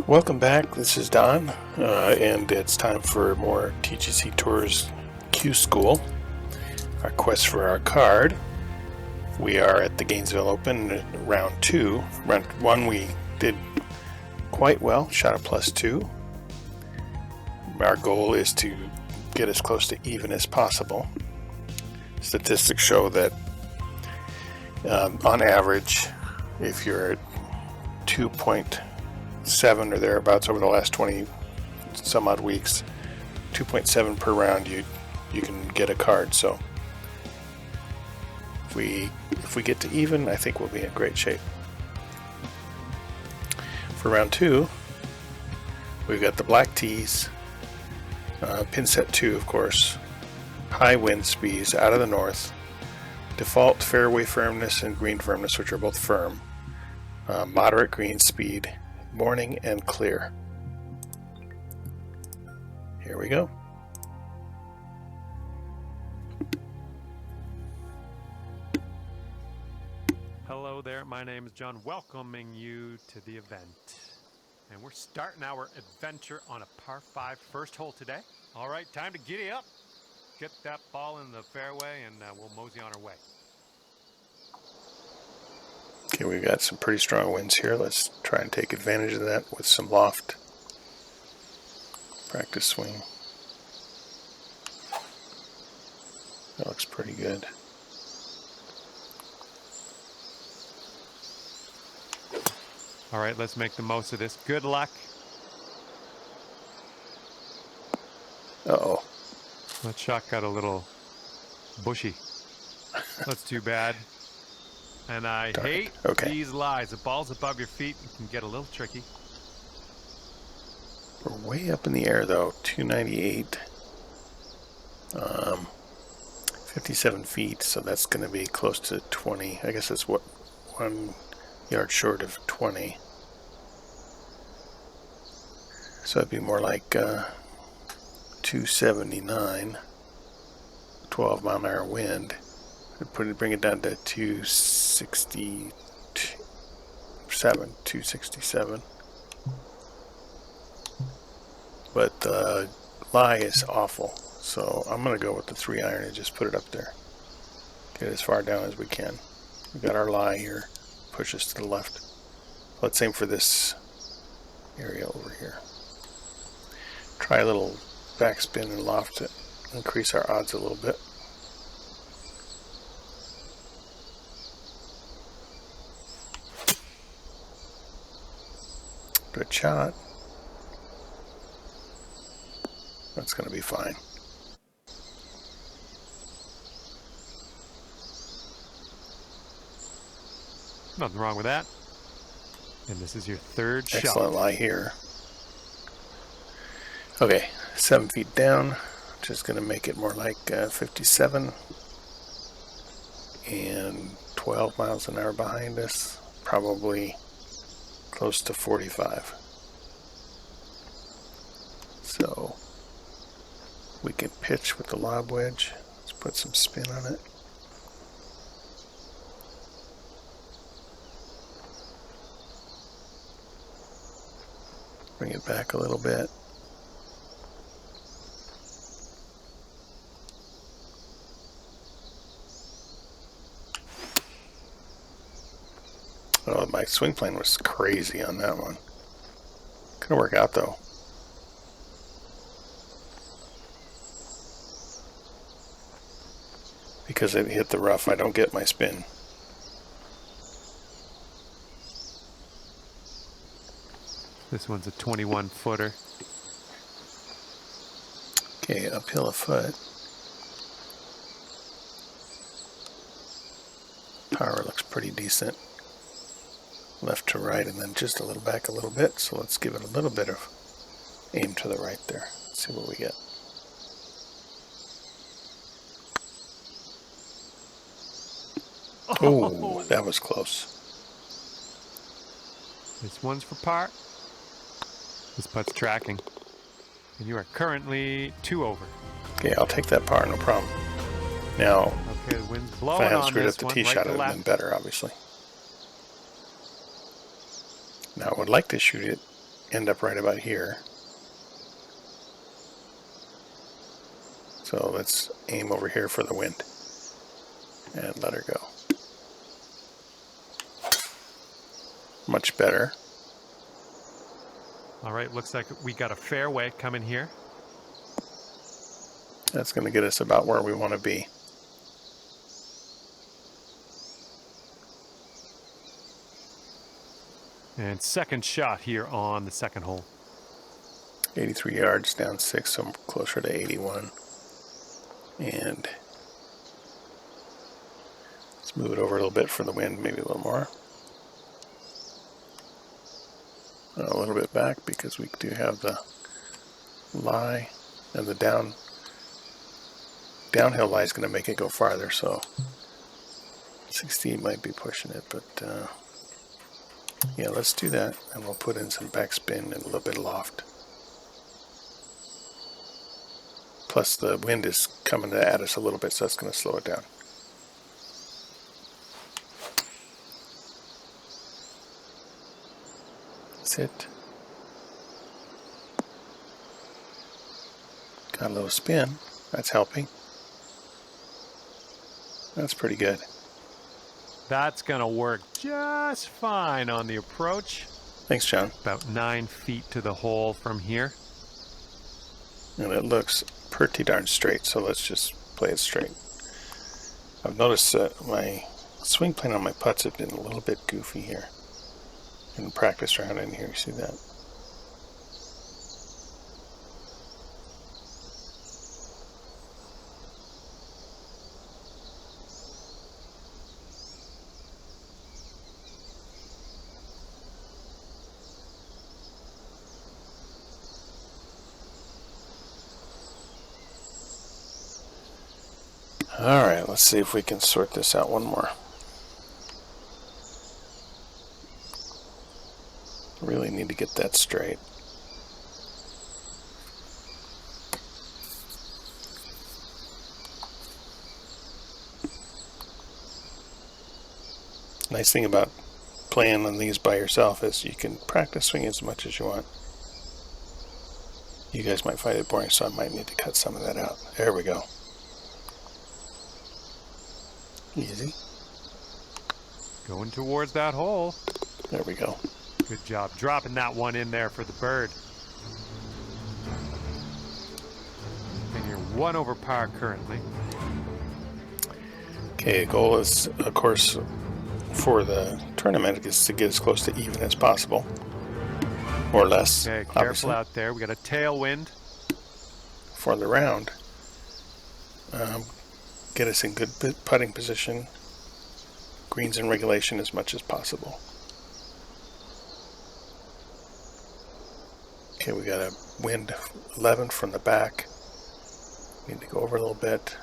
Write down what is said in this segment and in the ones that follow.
Welcome back, this is Don, and it's time for more TGC Tour's Q School, our quest for our card. We are at the Gainesville Open, round 2. Round 1 we did quite well, shot a +2. Our goal is to get as close to even as possible. Statistics show that on average, if you're at 2.7 or thereabouts over the last 20 some odd weeks, 2.7 per round, you can get a card. So if we get to even, I think we'll be in great shape. For round 2, we've got the black tees, pin set 2 of course, high wind speeds out of the north, default fairway firmness and green firmness, which are both firm, moderate green speed, morning and clear. Here we go. Hello there, my name is John, welcoming you to the event. And we're starting our adventure on a par 5 first hole today. All right, time to giddy up. Get that ball in the fairway and we'll mosey on our way. Okay, we've got some pretty strong winds here. Let's try and take advantage of that with some loft. Practice swing. That looks pretty good. All right, let's make the most of this. Good luck. Uh-oh. That shot got a little bushy. That's too bad. And I hate these lies. The ball's above your feet. It can get a little tricky. We're way up in the air though. 298. 57 feet, so that's going to be close to 20. I guess that's what, 1 yard short of 20. So it'd be more like 279. 12 mile an hour wind. Bring it down to 267. But the lie is awful, so I'm going to go with the 3-iron and just put it up there. Get as far down as we can. We got our lie here. Push us to the left. Let's aim for this area over here. Try a little backspin and loft to increase our odds a little bit. Good shot. That's going to be fine. Nothing wrong with that. And this is your third shot. Excellent lie here. Okay, 7 feet down. Just going to make it more like 57. And 12 miles an hour behind us. Probably close to 45. So we can pitch with the lob wedge. Let's put some spin on it. Bring it back a little bit. Oh, my swing plane was crazy on that one. Gonna work out though. Because it hit the rough, I don't get my spin. This one's a 21-footer. Okay, uphill a foot. Power looks pretty decent. Left to right and then just a little back a little bit. So let's give it a little bit of aim to the right there. Let's see what we get. Oh, that was close. This one's for par. This putt's tracking. And you are currently 2 over. Okay, I'll take that par, no problem. Now, okay, the wind's if blowing I hadn't on screwed up this the one, tee right shot, to it would have been better, obviously. Now, I would like to shoot it end up right about here. So let's aim over here for the wind and let her go. Much better. All right, looks like we got a fairway coming here. That's going to get us about where we want to be. And second shot here on the second hole. 83 yards, down 6, so I'm closer to 81. And let's move it over a little bit for the wind, maybe a little more. A little bit back because we do have the lie, and the downhill lie is going to make it go farther, so 60 might be pushing it, but yeah, let's do that, and we'll put in some backspin and a little bit of loft. Plus the wind is coming at us a little bit, so that's going to slow it down. Sit. Got a little spin. That's helping. That's pretty good. That's going to work just fine on the approach. Thanks, John. About 9 feet to the hole from here. And it looks pretty darn straight, so let's just play it straight. I've noticed that my swing plane on my putts have been a little bit goofy here. In practice round in here, you see that? Alright, let's see if we can sort this out one more. Really need to get that straight. Nice thing about playing on these by yourself is you can practice swinging as much as you want. You guys might find it boring, so I might need to cut some of that out. There we go. Easy. Going towards that hole. There we go. Good job dropping that one in there for the bird. And you're 1 over par currently. Okay, goal is, of course, for the tournament is to get as close to even as possible. More or less. Okay, careful obviously. out there. We got a tailwind. For the round, get us in good putting position, greens in regulation as much as possible. Okay, we got a wind 11 from the back. Need to go over a little bit.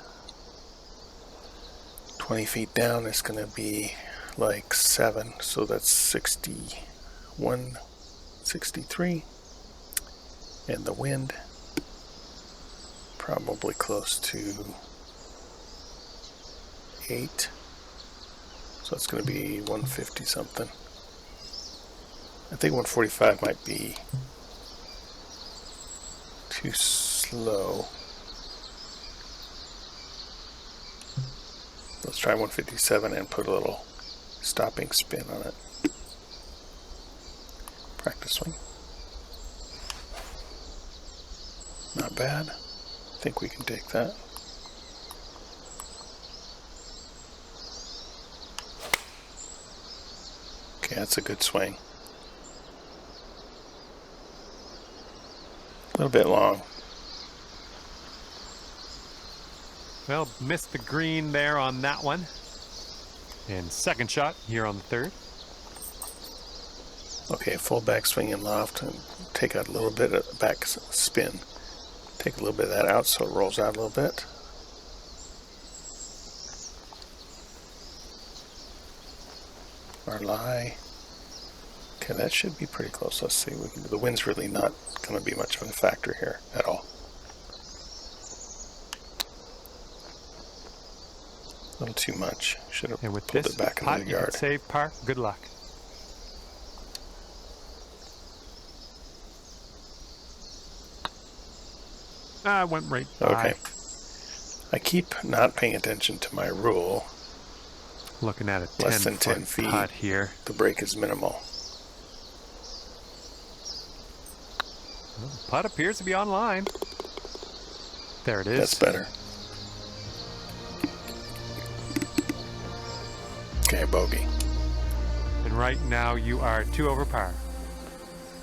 20 feet down is going to be like 7, so that's 61, 63. And the wind probably close to 8. So it's going to be 150 something. I think 145 might be too slow. Let's try 157 and put a little stopping spin on it. Practice swing. Not bad. I think we can take that. Okay, that's a good swing. A little bit long. Well, missed the green there on that one. And second shot here on the third. Okay, full back swing and loft, and take out a little bit of back spin. Take a little bit of that out so it rolls out a little bit. Our lie. Okay, that should be pretty close. Let's see. The wind's really not going to be much of a factor here at all. A little too much. Should have pulled it back into the yard. Save par. Good luck. I went right by. Okay. I keep not paying attention to my rule. Looking at a Less than 10 10-foot feet. putt here. The break is minimal. Well, the putt appears to be online. There it is. That's better. Okay, bogey. And right now you are 2 over par.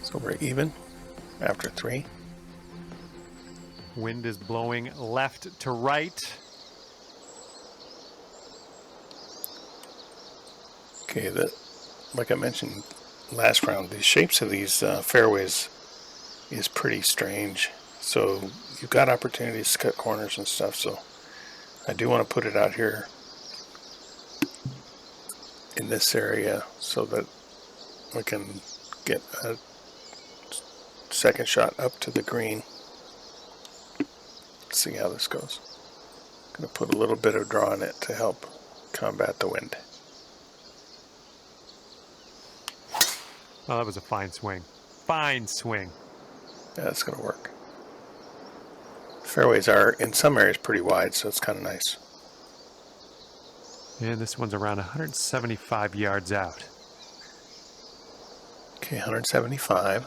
So we're even after 3. Wind is blowing left to right. Okay, like I mentioned last round, the shapes of these fairways is pretty strange. So you've got opportunities to cut corners and stuff. So I do want to put it out here in this area so that we can get a second shot up to the green. Let's see how this goes. I'm going to put a little bit of draw in it to help combat the wind. Oh, that was a fine swing. Fine swing. Yeah, that's going to work. Fairways are in some areas pretty wide, so it's kind of nice. And this one's around 175 yards out. Okay, 175.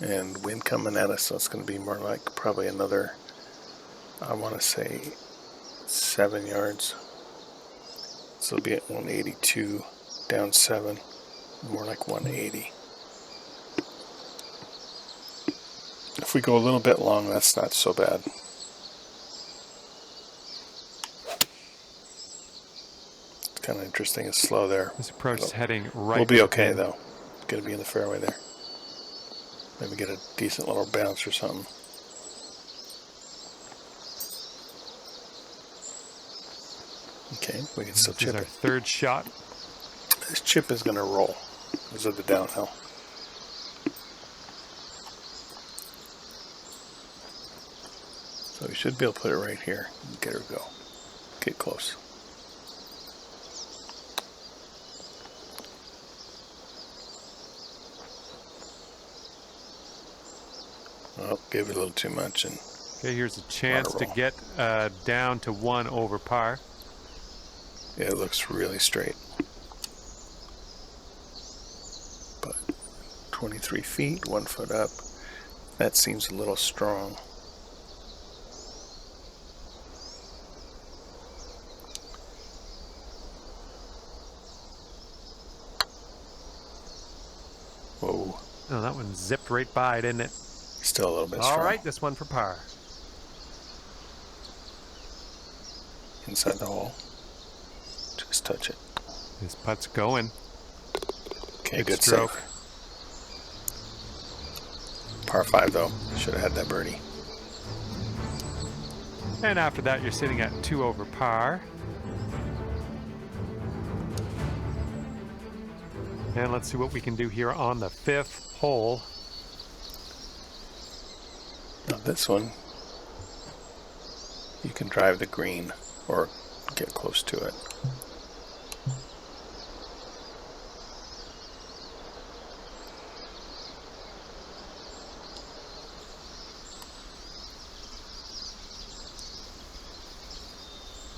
And wind coming at us, so it's going to be more like probably another, I want to say 7 yards. So it'll be at 182, down 7, more like 180. If we go a little bit long, that's not so bad. It's kind of interesting, it's slow there. This approach is heading right. We'll be okay though. It's going to be in the fairway there. Maybe get a decent little bounce or something. Okay, we can still chip This is our it. third shot. This chip is going to roll because of the downhill. So we should be able to put it right here and get her to go. Get close. Well, gave it a little too much. And Okay, here's a chance to roll. get down to 1 over par. yeah, it looks really straight. But 23 feet, 1 foot up. That seems a little strong. Whoa, Oh, that one zipped right by, didn't it? still a little bit strong. All right, this one for par. Inside the hole. Just touch it. This putt's going. Okay, good stroke. stroke. Par 5 though. Should have had that birdie. And after that, you're sitting at 2 over par. And let's see what we can do here on the 5th hole. Now this one, you can drive the green or get close to it.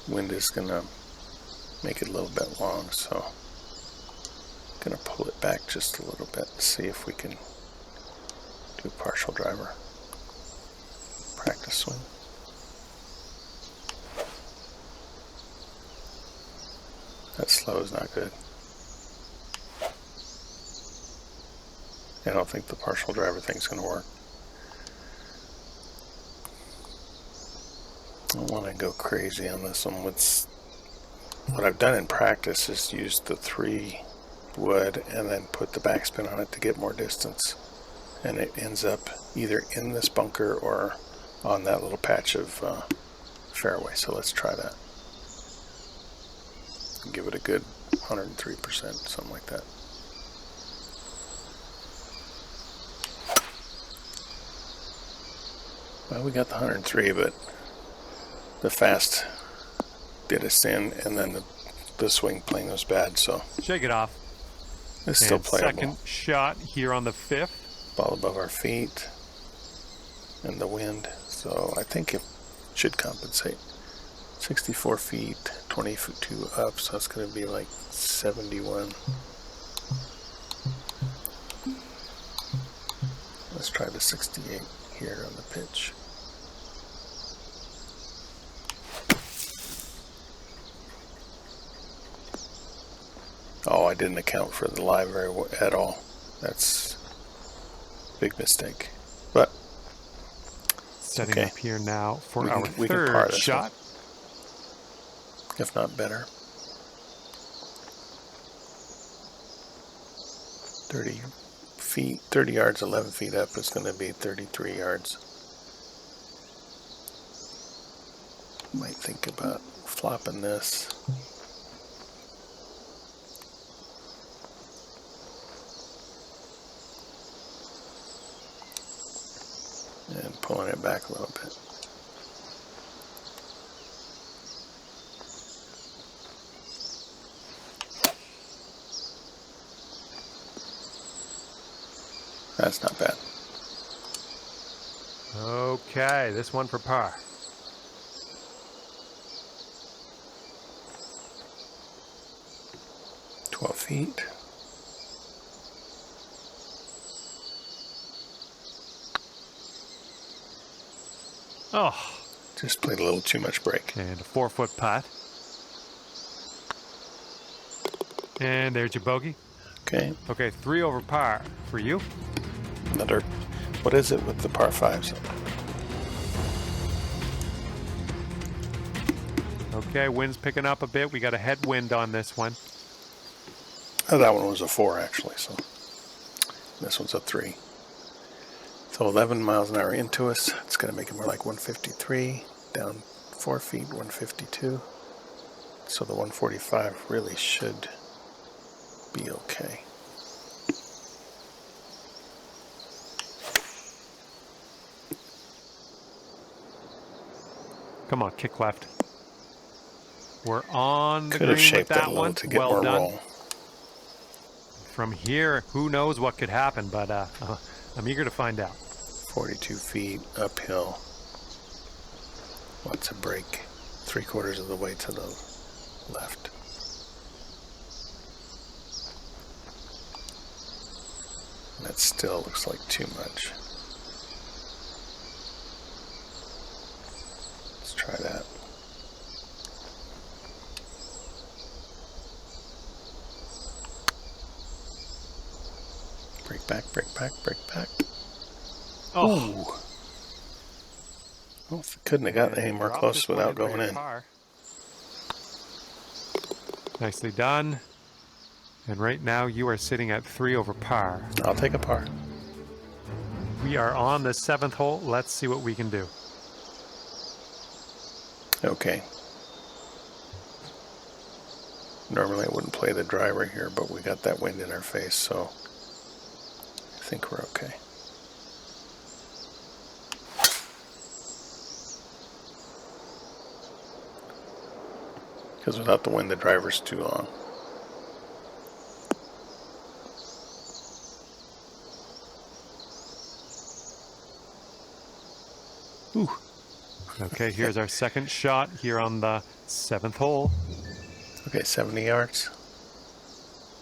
Wind is going to make it a little bit long, so I'm going to pull it back just a little bit and see if we can do a partial driver. Practice swing. That slow is not good. I don't think the partial driver thing's going to work. I don't want to go crazy on this one. What I've done in practice is use the 3 wood and then put the backspin on it to get more distance. And it ends up either in this bunker or on that little patch of fairway. So let's try that. Give it a good 103%, something like that. Well, we got the 103, but the fast did us in, and then the swing plane was bad, so Shake it off. it's still And playable. second shot here on the 5th. ball above our feet, and the wind. So I think it should compensate. 64 feet, 22 up, so it's going to be like 71. Let's try the 68 here on the pitch. Oh, I didn't account for the lie at all. That's a big mistake. But setting okay. up here now for we our can third par this shot. one, if not better. 30 feet, 30 yards, 11 feet up is going to be 33 yards. Might think about flopping this. And pulling it back a little bit. That's not bad. Okay, this one for par. Feet. Oh, just played a little too much break. And a 4-foot putt. And there's your bogey. Okay. Okay, 3 over par for you. Another, what is it with the par 5s? Okay, wind's picking up a bit. We got a headwind on this one. Oh, that one was a 4 actually, so this one's a 3. So 11 miles an hour into us. It's going to make it more like 153. Down 4 feet, 152. So the 145 really should be okay. Come on, kick left. We're on the Could have green with shaped it that a little one. to get Well more done. roll. From here, who knows what could happen, but I'm eager to find out. 42 feet uphill. Lots of break. 3/4 of the way to the left. That still looks like too much. Let's try that. Break back, break back, break back. Oh. Well, couldn't have gotten any more close without going in. Nicely done. And right now you are sitting at 3 over par. I'll take a par. We are on the 7th hole. Let's see what we can do. Okay. Normally I wouldn't play the driver here, but we got that wind in our face, so I think we're okay. Because without the wind, the driver's too long. Ooh. Okay, here's our second shot here on the 7th hole. Okay, 70 yards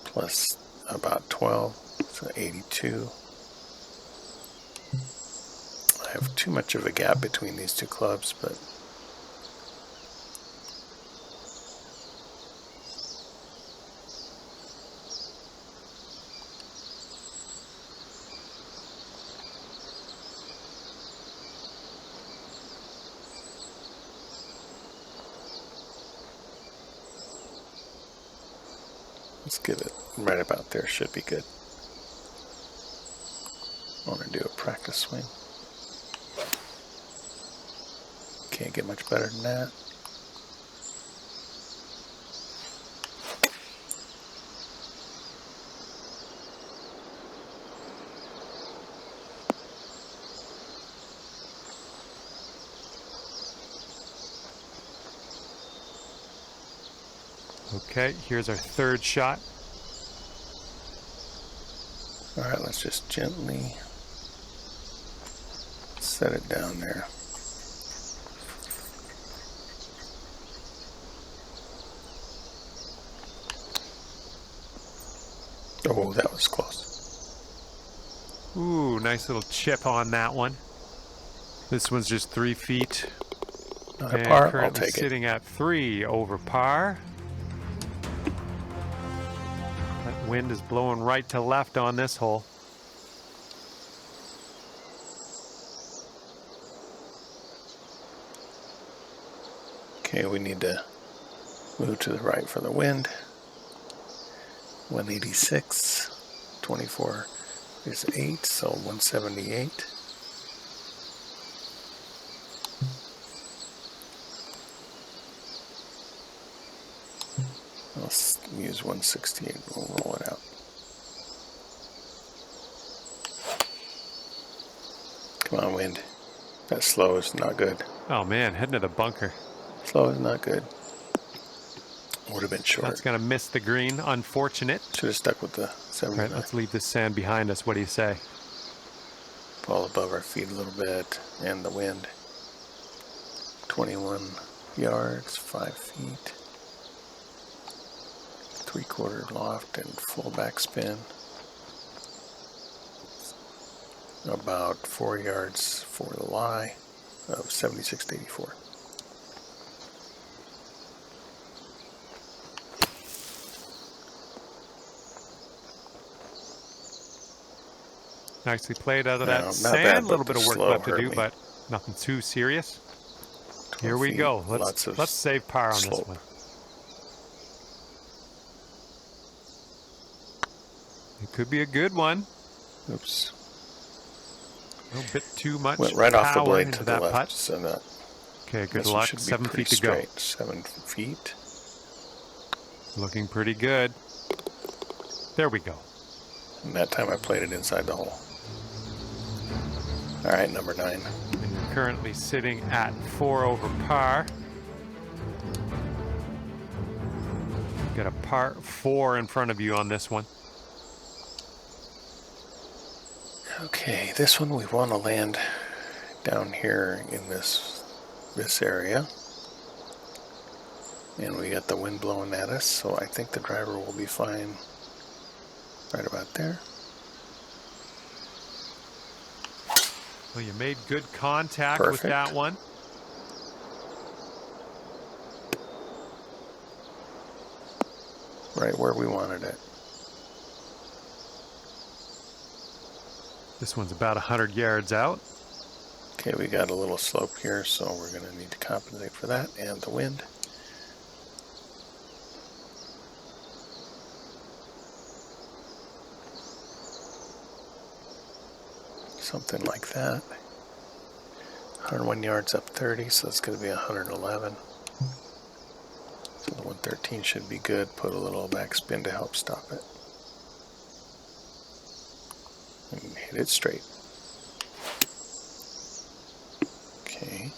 plus about 12, so 82. I have too much of a gap between these two clubs, but let's give it right about there. Should be good. I want to do a practice swing. Can't get much better than that. Okay, here's our third shot. All right, let's just gently Set it down there. Oh, that was close. Ooh, nice little chip on that one. This one's just 3 feet. Not And par, I'll currently take it. sitting at 3 over par. That wind is blowing right to left on this hole. Okay, we need to move to the right for the wind. 186, 24 is 8, so 178. Let's use 168, we'll roll it out. Come on, wind. That slow is not good. Oh man, heading to the bunker. Slow is not good. Would have been short. That's going to miss the green. Unfortunate. Should have stuck with the 79. Right, let's leave this sand behind us. What do you say? Ball above our feet a little bit, and the wind. 21 yards, 5 feet. 3/4 loft and full backspin. About 4 yards for the lie of 76 to 84. Nicely played out of that Not sand. bad, A little but bit of the work slow left to hurt do, me. but nothing too serious. 12 Here we feet, go. lots of Let's save par on slope. this one. It could be a good one. Oops. A little bit too much Went right off the power blade into to the that left. putt. So that Okay, good this one luck. should be 7 pretty feet to go. straight. 7 feet. Looking pretty good. There we go. And that time I played it inside the hole. All right, number 9. And you're currently sitting at 4 over par. Got a par 4 in front of you on this one. Okay, this one we want to land down here in this area. And we got the wind blowing at us, so I think the driver will be fine right about there. Well, you made good contact with Perfect. that one. Right where we wanted it. This one's about 100 yards out. Okay, we got a little slope here, so we're going to need to compensate for that and the wind. Something like that. 101 yards up 30, so it's going to be 111. So the 113 should be good. Put a little backspin to help stop it. And hit it straight. Okay,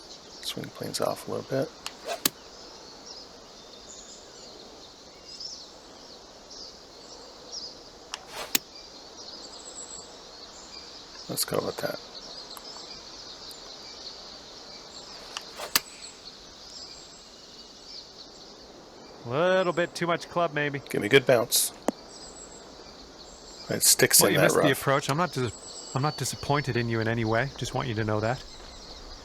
swing planes off a little bit. Let's go with that. A little bit too much club, maybe. Give me a good bounce. It sticks Well, in you that missed rough. the approach. I'm not disappointed in you in any way. Just want you to know that.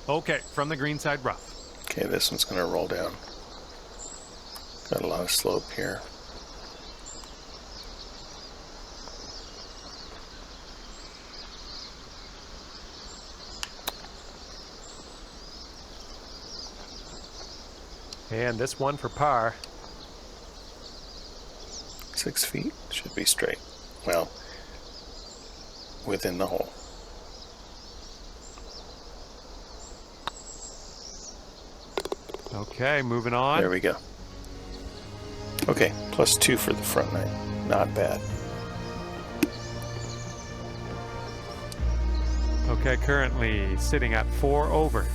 Okay, from the green side rough. Okay, this one's going to roll down. Got a lot of slope here. And this one for par. 6 feet should be straight. Well, within the hole. Okay, moving on. There we go. Okay, +2 for the front 9. Not bad. Okay, currently sitting at 4 over.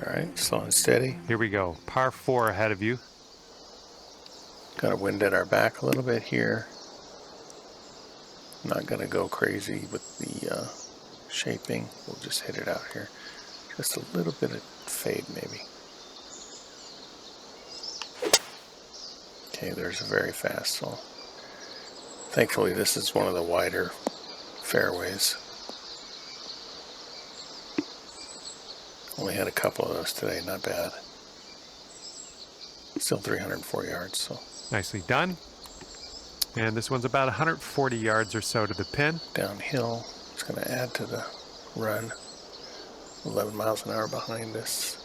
All right, slow and steady. Here we go. Par 4 ahead of you. Got a wind at our back a little bit here. Not going to go crazy with the shaping. We'll just hit it out here. Just a little bit of fade maybe. Okay, there's a very fast. So thankfully this is one of the wider fairways. Only had a couple of those today, not bad. Still 304 yards, so. Nicely done. And this one's about 140 yards or so to the pin. Downhill, it's going to add to the run. 11 miles an hour behind us.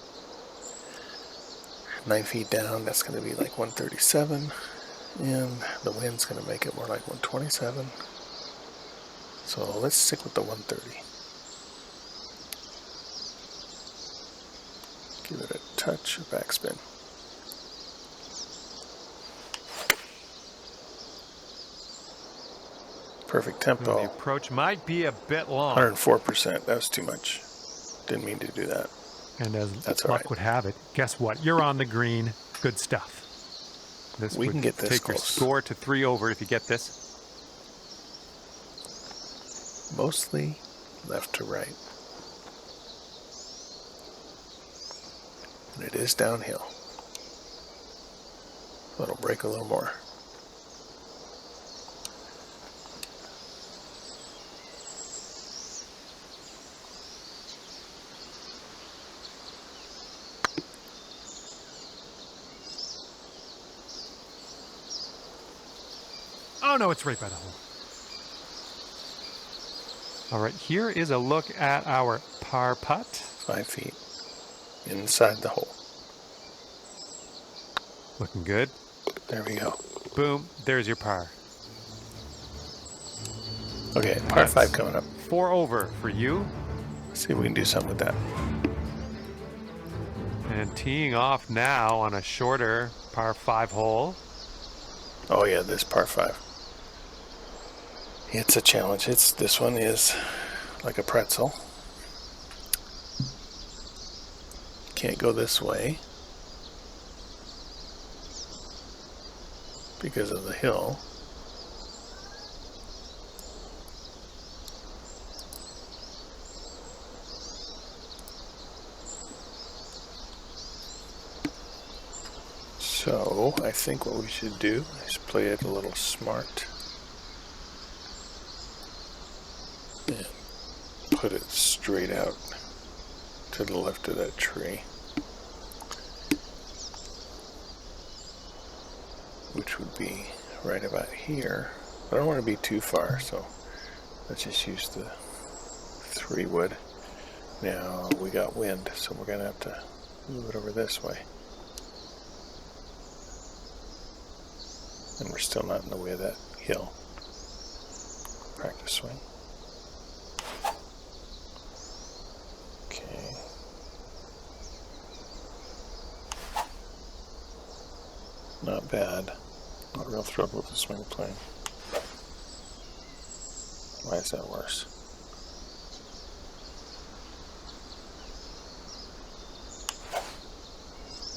9 feet down, that's going to be like 137. And the wind's going to make it more like 127. So let's stick with the 130. Give it a touch of backspin. Perfect tempo. The approach might be a bit long. 104%. That was too much. Didn't mean to do that. And as That's luck right. would have it, guess what? You're on the green. Good stuff. This We would can get this take your close. score to 3 over if you get this. Mostly left to right. And it is downhill. So it'll break a little more. Oh no, it's right by the hole. All right, here is a look at our par putt. 5 feet inside the hole. Looking good. There we go. Boom, there's your par. Okay, par 5 coming up. 4 over for you. Let's see if we can do something with that. And teeing off now on a shorter par 5 hole. Oh yeah, this par 5. It's a challenge. This one is like a pretzel. Can't go this way because of the hill. So I think what we should do is play it a little smart and put it straight out to the left of that tree, which would be right about here. I don't want to be too far, so let's just use the 3 wood. Now we got wind, so we're gonna have to move it over this way. And we're still not in the way of that hill. Practice swing. Okay. Not bad. Not real thrilled with the swing plane. Why is that worse?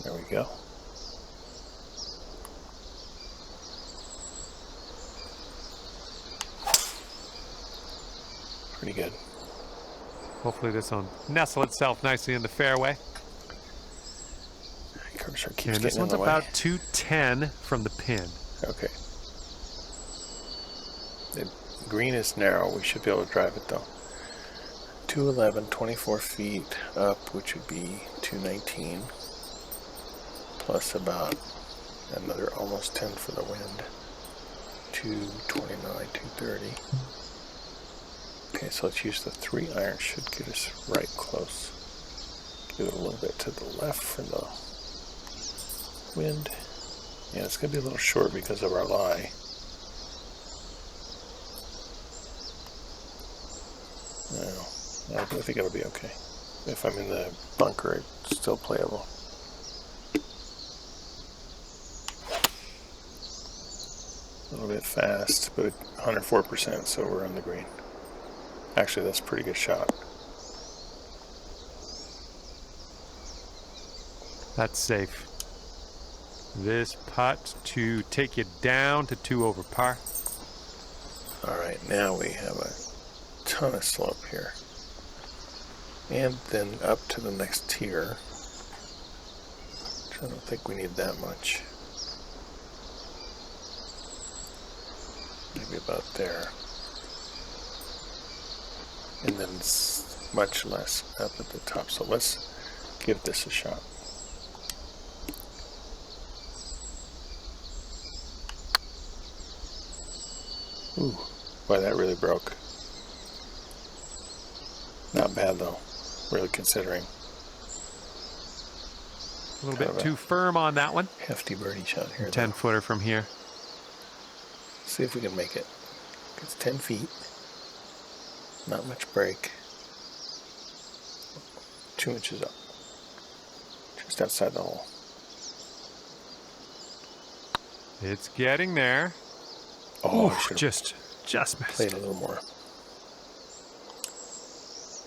There we go. Pretty good. Hopefully this will nestle itself nicely in the fairway. Cursor keeps And this getting in one's the way. about 210 from the pin. Okay. The green is narrow. We should be able to drive it though. 211, 24 feet up, which would be 219. Plus about another almost 10 for the wind. 229, 230. Okay, so let's use the 3 iron. Should get us right close. Give it a little bit to the left for the wind. Yeah, it's going to be a little short because of our lie. No, I think it'll be okay. If I'm in the bunker, it's still playable. A little bit fast, but 104%, so we're on the green. Actually, that's a pretty good shot. That's safe. This putt to take you down to 2 over par. All right, now we have a ton of slope here. And then up to the next tier. I don't think we need that much. Maybe about there. And then much less up at the top. So let's give this a shot. Ooh, boy, that really broke. Not bad though, really considering. A little bit too firm on that one. Hefty birdie shot here. 10-footer from here. See if we can make it. It's 10 feet. Not much break. 2 inches up. Just outside the hole. It's getting there. Oh, ooh, just missed. Played a little more.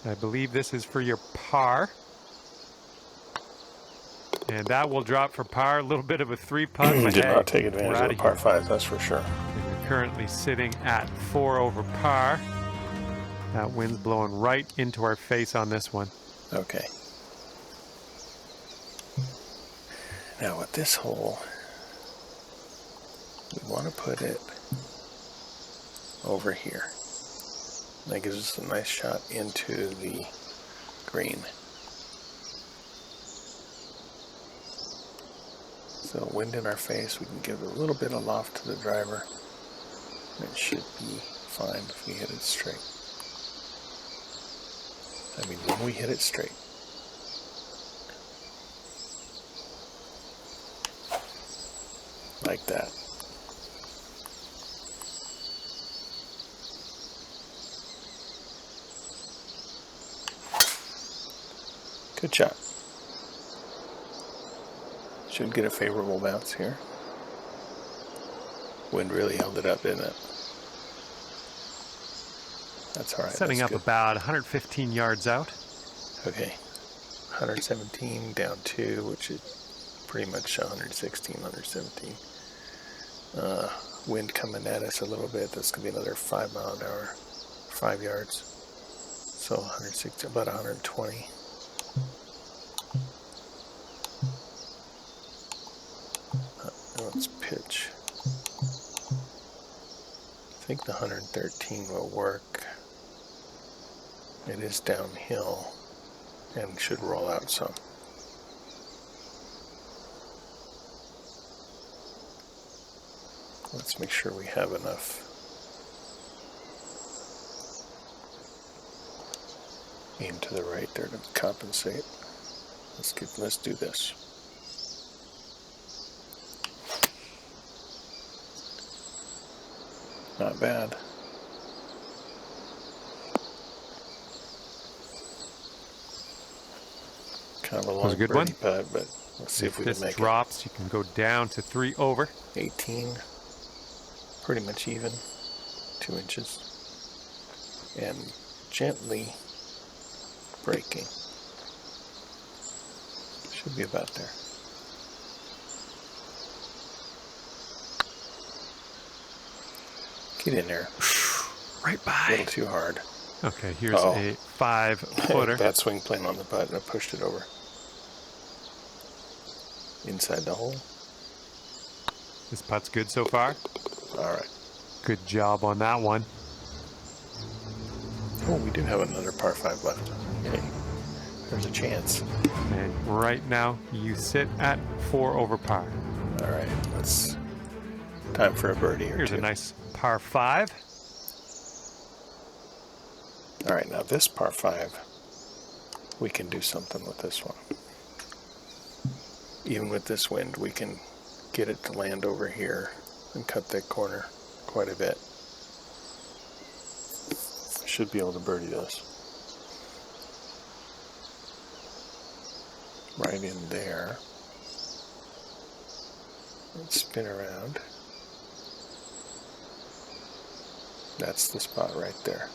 I believe this is for your par. And that will drop for par. A little bit of a 3-putt. Did not take advantage of the par 5, that's for sure. And you're currently sitting at 4 over par. That wind's blowing right into our face on this one. Okay. Now with this hole, we want to put it over here. That gives us a nice shot into the green. So wind in our face, we can give a little bit of loft to the driver. It should be fine if we hit it straight. I mean, when we hit it straight. Like that. Good shot. Should get a favorable bounce here. Wind really held it up, didn't it? That's all right. Setting up about 115 yards out. Okay. 117 down 2, which is pretty much 116, 117. Wind coming at us a little bit. That's going to be another 5 mile an hour, 5 yards. So 160, about 120. Let's pitch. I think the 113 will work. It is downhill and should roll out some. Let's make sure we have enough aim to the right there to compensate. Let's do this. Not bad. Kind of a long good birdie one. putt, but let's see if we can make it. If this drops, you can go down to 3 over. 18, pretty much even, 2 inches, and gently braking. Should be about there. Get in there. Right by. A little too hard. Okay, here's a 5-footer. Bad swing plane on the putt, and I pushed it over. Inside the hole. This putt's good so far. All right. Good job on that one. Oh, we do have another par 5 left. Okay. There's a chance. And right now, you sit at 4 over par. All right, time for a birdie or Here's two. a nice par 5. All right, now this par 5, we can do something with this one. Even with this wind, we can get it to land over here and cut that corner quite a bit. Should be able to birdie this. Right in there. Let's spin around. That's the spot right there.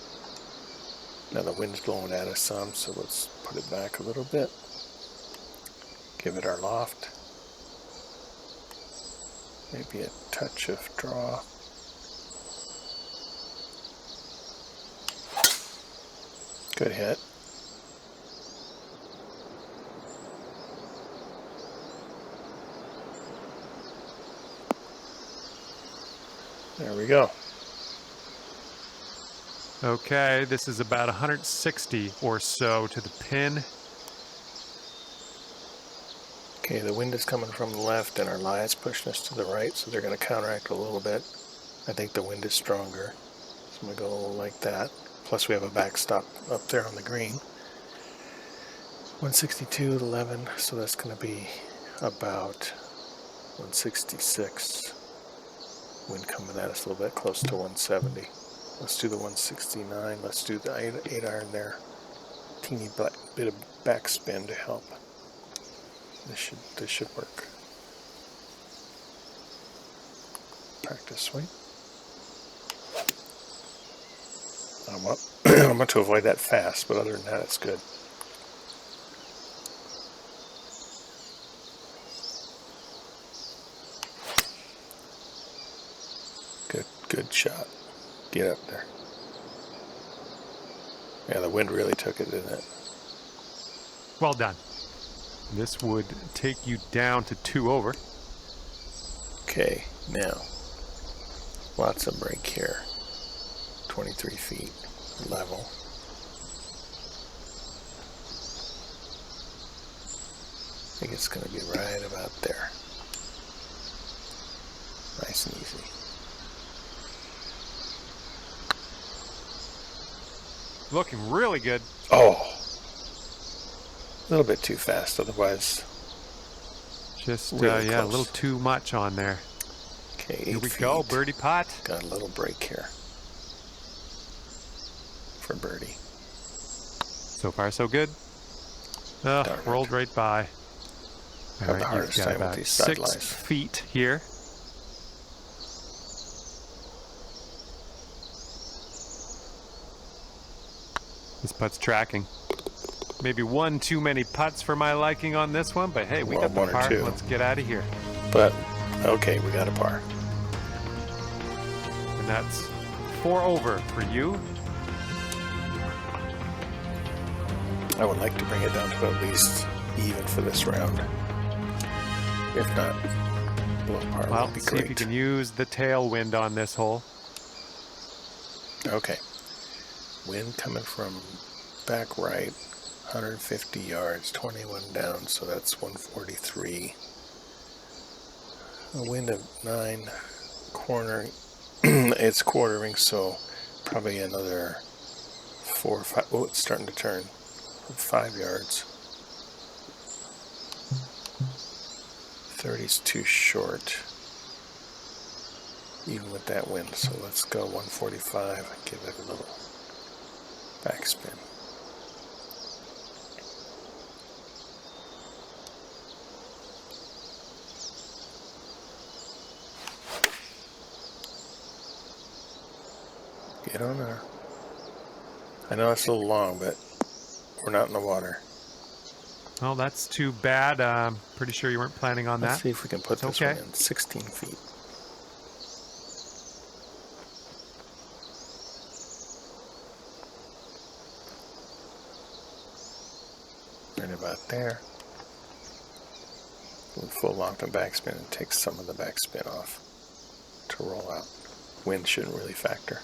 Now the wind's blowing at us some, so let's put it back a little bit. Give it our loft. Maybe a touch of draw. Good hit. There we go. Okay, this is about 160 or so to the pin. Okay, the wind is coming from the left and our lie is pushing us to the right, so they're going to counteract a little bit. I think the wind is stronger, so I'm going to go like that. Plus we have a backstop up there on the green. 162.11, so that's going to be about 166. Wind coming at us a little bit, close to 170. Let's do the 169. Let's do the 8 iron there. Teeny bit of backspin to help. This should work. Practice swing. I want to avoid that fast, but other than that, it's good. Good shot. Get up there. Yeah, the wind really took it, didn't it? Well done. This would take you down to 2 over. Okay, now, lots of break here. 23 feet, level. I think it's going to be right about there. Nice and easy. Looking really good. Oh, a little bit too fast, otherwise. Just, really yeah, a close. little too much on there. Okay, 8 Here we feet. go, birdie pot. Got a little break here for birdie. So far, so good. Darn it. Rolled right by. I have the hardest time with these side 6 lies. feet here. This putt's tracking. Maybe one too many putts for my liking on this one, but hey, we Well, got the one or par. two. Let's get out of here. But, okay, we got a par. And that's 4 over for you. I would like to bring it down to at least even for this round. If not, below par Well, would be see great. if you can use the tailwind on this hole. Okay. Wind coming from back right, 150 yards, 21 down, so that's 143. A wind of 9, corner, it's quartering, so probably another 4 or 5. Oh, it's starting to turn. 5 yards. 30's too short, even with that wind, so let's go 145 and give it a little backspin. Get on there. I know it's a little long, but we're not in the water. Well, that's too bad. Pretty sure you weren't planning on Let's that. see if we can put this okay. one in 16 feet. Right about there. With full lock and backspin, and takes some of the backspin off to roll out. Wind shouldn't really factor.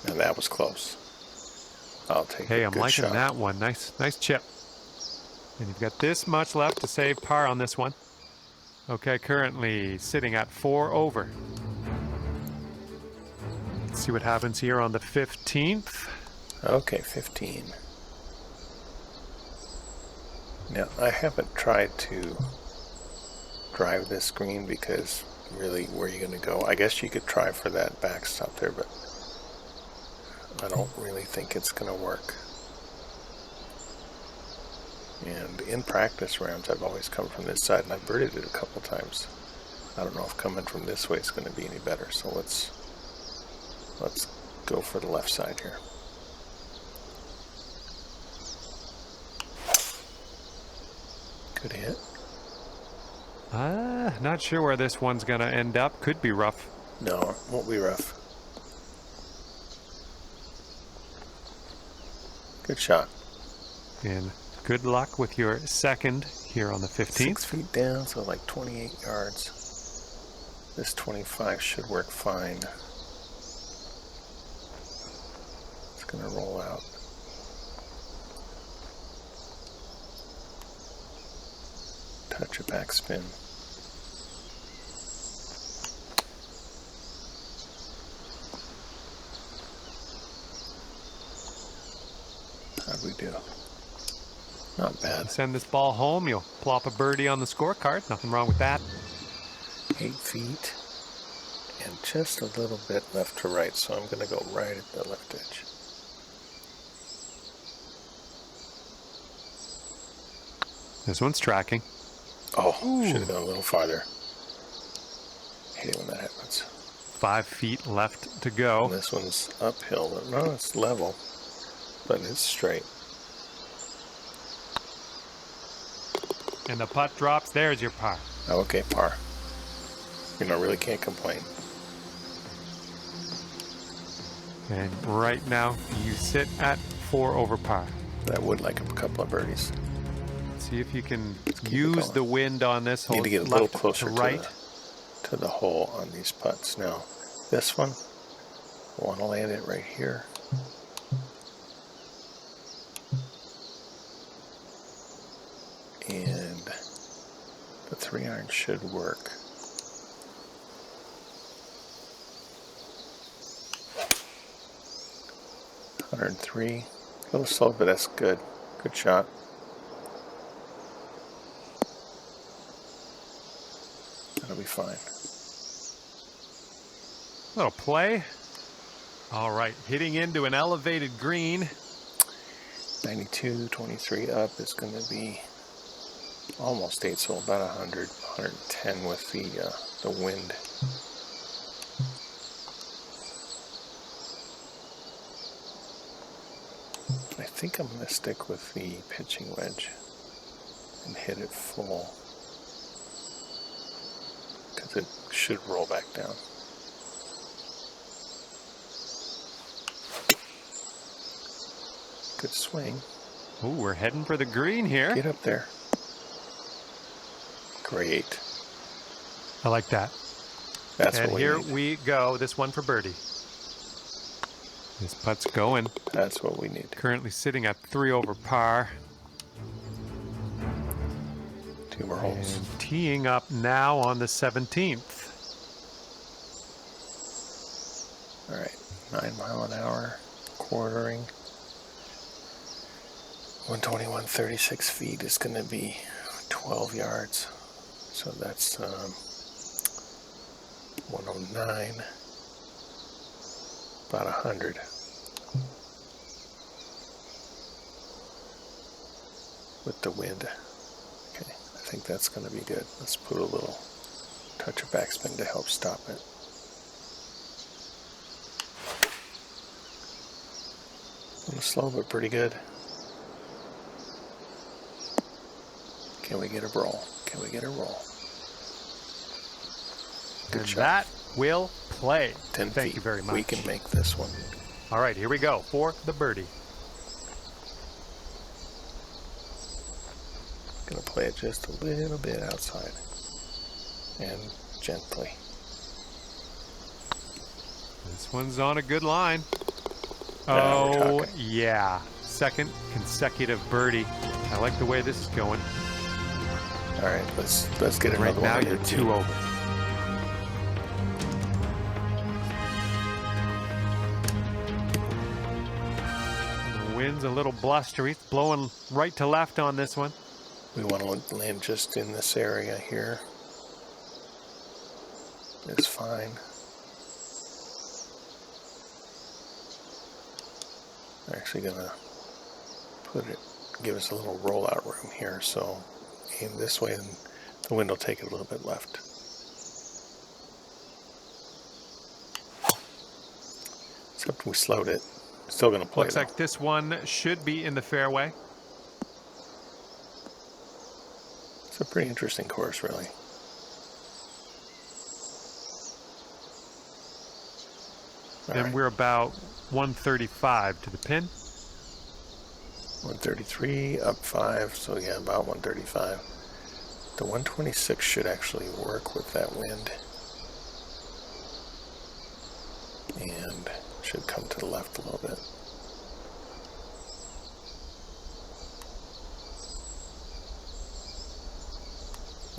And that was close. I'll take Hey, a I'm good liking shot. that one. Nice chip. And you've got this much left to save par on this one. Okay, currently sitting at 4 over. Let's see what happens here on the 15th. Okay, 15. Now, I haven't tried to drive this green because really, where are you going to go? I guess you could try for that backstop there, but I don't really think it's going to work. And in practice rounds, I've always come from this side, and I've birdied it a couple times. I don't know if coming from this way is going to be any better, so let's go for the left side here. Good hit. Not sure where this one's going to end up. Could be rough. No, it won't be rough. Good shot. And good luck with your second here on the 15th. 6 feet down, so like 28 yards. This 25 should work fine. It's going to roll out. Touch a backspin. How'd we do? Not bad. Send this ball home, you'll plop a birdie on the scorecard. Nothing wrong with that. 8 feet and just a little bit left to right, so I'm going to go right at the left edge. This one's tracking. Oh, should have gone a little farther. Hate it when that happens. 5 feet left to go. And this one's uphill. No, it's level, but it's straight. And the putt drops. There's your par. Oh, okay, par. You know, really can't complain. And right now, you sit at 4 over par. I would like a couple of birdies. See if you can use the wind on this hole. Need to get a little closer to right. to the hole on these putts. Now, this one, I want to land it right here. And the 3-iron should work. .103. A little slow, but that's good. Good shot. That'll be fine. Little play. All right, hitting into an elevated green. 92, 23 up is going to be almost 8, so about 100, 110 with the wind. I think I'm going to stick with the pitching wedge and hit it full, because it should roll back down. Good swing. Ooh, we're heading for the green here. Get up there. Great. I like that. That's and what we here need. we go. This one for birdie. This putt's going. That's what we need. Currently sitting at 3 over par. 2 more holes. And teeing up now on the 17th. All right, 9 mile an hour, quartering. 121, 36 feet is going to be 12 yards. So that's 109, about 100. With the wind. Okay, I think that's going to be good. Let's put a little touch of backspin to help stop it. A little slow, but pretty good. Can we get a roll? Can we get a roll? Good And shot. that will play. 10 Thank feet. you very much. We can make this one. All right, here we go for the birdie. Gonna play it just a little bit outside and gently. This one's on a good line. Now we're Oh, talking. yeah. Second consecutive birdie. I like the way this is going. All right, let's get another Right one. now, on you're the 2 tee. over. The wind's a little blustery. It's blowing right to left on this one. We want to land just in this area here. It's fine. I'm actually gonna give us a little rollout room here, so aim this way and the wind will take it a little bit left. Except we slowed it. Still gonna play. Looks like this one should be in the fairway. It's a pretty interesting course, really. All And right. we're about 135 to the pin. 133, up 5, so yeah, about 135. The 126 should actually work with that wind. And should come to the left a little bit.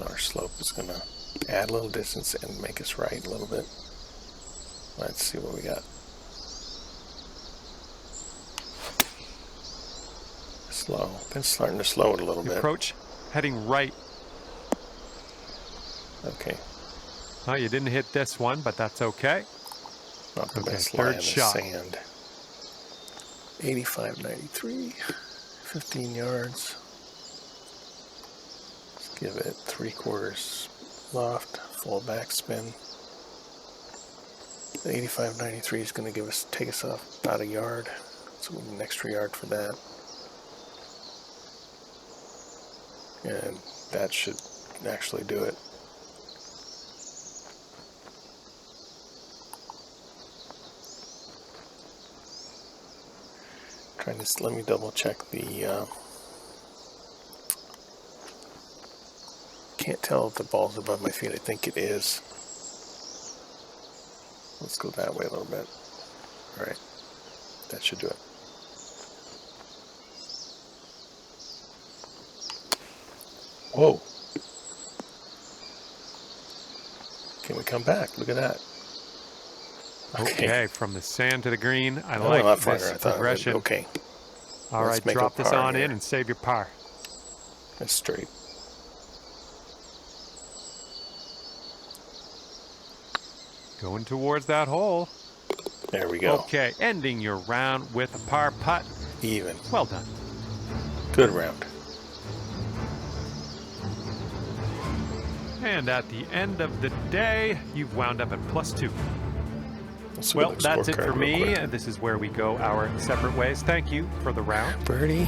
Our slope is going to add a little distance and make us right a little bit. Let's see what we got. Slow. Been starting to slow it a little bit. Approach heading right. Okay. Oh, you didn't hit this one, but that's okay. Not the Okay, best lie in third the shot. sand. 85.93. 15 yards. Let's give it 3/4 loft, full backspin. 85.93 is going to take us off about a yard. So we need an extra yard for that. And that should actually do it. Let me double check the, can't tell if the ball's above my feet. I think it is. Let's go that way a little bit. All right, that should do it. Whoa. Can we come back? Look at that. Okay, from the sand to the green. I A like lot farther. this I thought it would. progression. Okay, All let's right, make a drop this par on here. in and save your par. that's straight. Going towards that hole. There we go. Okay, ending your round with a par putt. Even. Well done. Good round. And at the end of the day, you've wound up at +2. Let's look Well, at the that's it scorecard for real me. quick. This is where we go our separate ways. Thank you for the round. Birdie,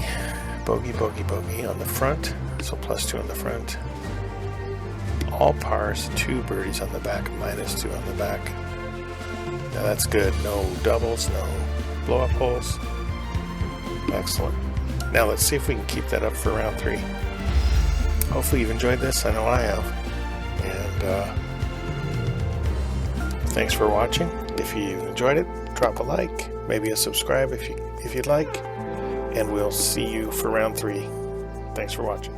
bogey, bogey, bogey on the front. So +2 on the front. All pars, 2 birdies on the back, -2 on the back. Now that's good. No doubles, no blow-up holes. Excellent. Now let's see if we can keep that up for round 3. Hopefully you've enjoyed this. I know I have. And thanks for watching. If you enjoyed it, drop a like, maybe a subscribe if you'd like, and we'll see you for round 3. Thanks for watching.